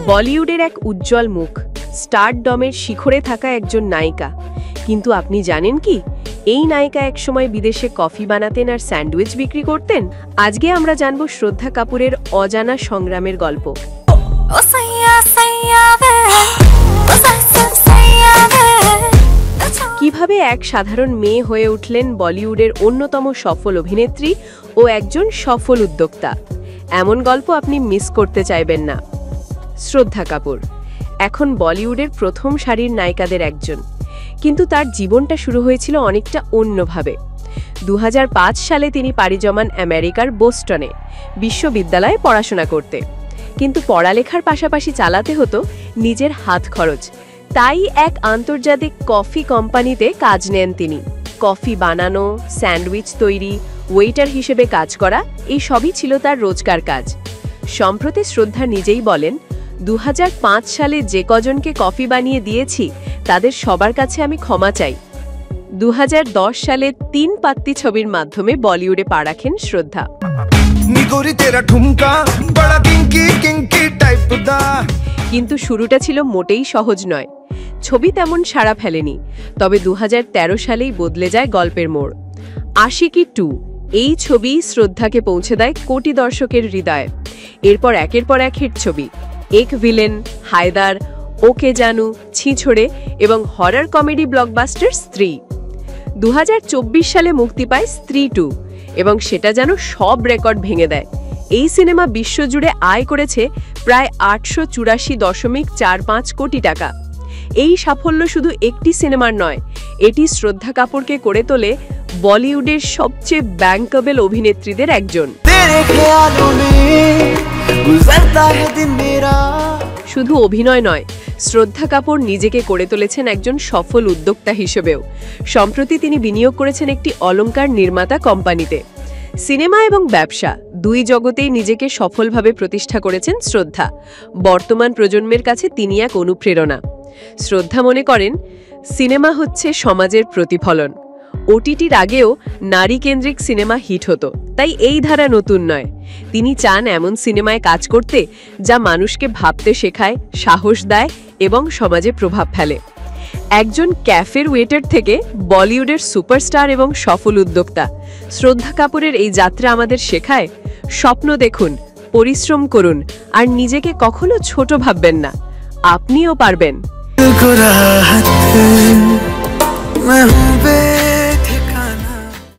বলিউডের এক উজ্জ্বল মুখ, স্টারডমের শিখরে থাকা একজন নায়িকা। কিন্তু আপনি জানেন কি, এই নায়িকা একসময় বিদেশে কফি বানাতেন আর স্যান্ডউইচ বিক্রি করতেন। আজকে আমরা জানব শ্রদ্ধা কাপুরের অজানা সংগ্রামের গল্প। কিভাবে এক সাধারণ মেয়ে হয়ে উঠলেন বলিউডের অন্যতম সফল অভিনেত্রী ও একজন সফল উদ্যোক্তা। এমন গল্প আপনি মিস করতে চাইবেন না। শ্রদ্ধা কাপুর এখন বলিউডের প্রথম সারির নায়িকাদের একজন, কিন্তু তার জীবনটা শুরু হয়েছিল অনেকটা অন্যভাবে। 2005 সালে তিনি পাড়ি জমান আমেরিকার বোস্টনে বিশ্ববিদ্যালয়ে পড়াশোনা করতে। কিন্তু পড়ালেখার পাশাপাশি চালাতে হতো নিজের হাত খরচ। তাই এক আন্তর্জাতিক কফি কোম্পানিতে কাজ নেন তিনি। কফি বানানো, স্যান্ডউইচ তৈরি, ওয়েটার হিসেবে কাজ করা, এই সবই ছিল তার রোজকার কাজ। সম্প্রতি শ্রদ্ধা নিজেই বলেন, 2005 সালে যে কজনকে কফি বানিয়ে দিয়েছি তাদের সবার কাছে আমি ক্ষমা চাই। 2010 সালে 3 পাত্তি ছবির মাধ্যমে বলিউডে পা রাখেন শ্রদ্ধা। কিন্তু শুরুটা ছিল মোটেই সহজ নয়। ছবি তেমন সাড়া ফেলেনি। তবে 2013 সালেই বদলে যায় গল্পের মোড়। আশিকি 2 এই ছবি শ্রদ্ধাকে পৌঁছে দেয় কোটি দর্শকের হৃদয়ে। এরপর একের পর এক হিট ছবি, এক ভিলেন, হায়দার, ওকে জানু, ছিঁছড়ে এবং হরর কমেডি ব্লকবাস্টার স্ত্রী। 2024 সালে মুক্তি পায় স্ত্রী 2 এবং সেটা যেন সব রেকর্ড ভেঙে দেয়। এই সিনেমা বিশ্বজুড়ে আয় করেছে প্রায় 884.45 কোটি টাকা। এই সাফল্য শুধু একটি সিনেমার নয়, এটি শ্রদ্ধা কাপুরকে করে তোলে বলিউডের সবচেয়ে ব্যাংকেবল অভিনেত্রীদের একজন। শুধু অভিনয় নয়, শ্রদ্ধা কাপুর নিজেকে করে তুলেছেন একজন সফল উদ্যোক্তা হিসেবেও। সম্প্রতি তিনি বিনিয়োগ করেছেন একটি অলংকার নির্মাতা কোম্পানিতে। সিনেমা এবং ব্যবসা দুই জগতেই নিজেকে সফলভাবে প্রতিষ্ঠা করেছেন শ্রদ্ধা। বর্তমান প্রজন্মের কাছে তিনি এক অনুপ্রেরণা। শ্রদ্ধা মনে করেন, সিনেমা হচ্ছে সমাজের প্রতিফলন। ওটিটির আগেও নারী কেন্দ্রিক সিনেমা হিট হতো, তাই এই ধারা নতুন নয়। তিনি চান এমন সিনেমায় কাজ করতে যা মানুষকে ভাবতে শেখায়, সাহস দেয় এবং সমাজে প্রভাব ফেলে। একজন ক্যাফের ওয়েটার থেকে বলিউডের সুপারস্টার এবং সফল উদ্যোক্তা, শ্রদ্ধা কাপুরের এই যাত্রা আমাদের শেখায়, স্বপ্ন দেখুন, পরিশ্রম করুন আর নিজেকে কখনো ছোট ভাববেন না। আপনিও পারবেন।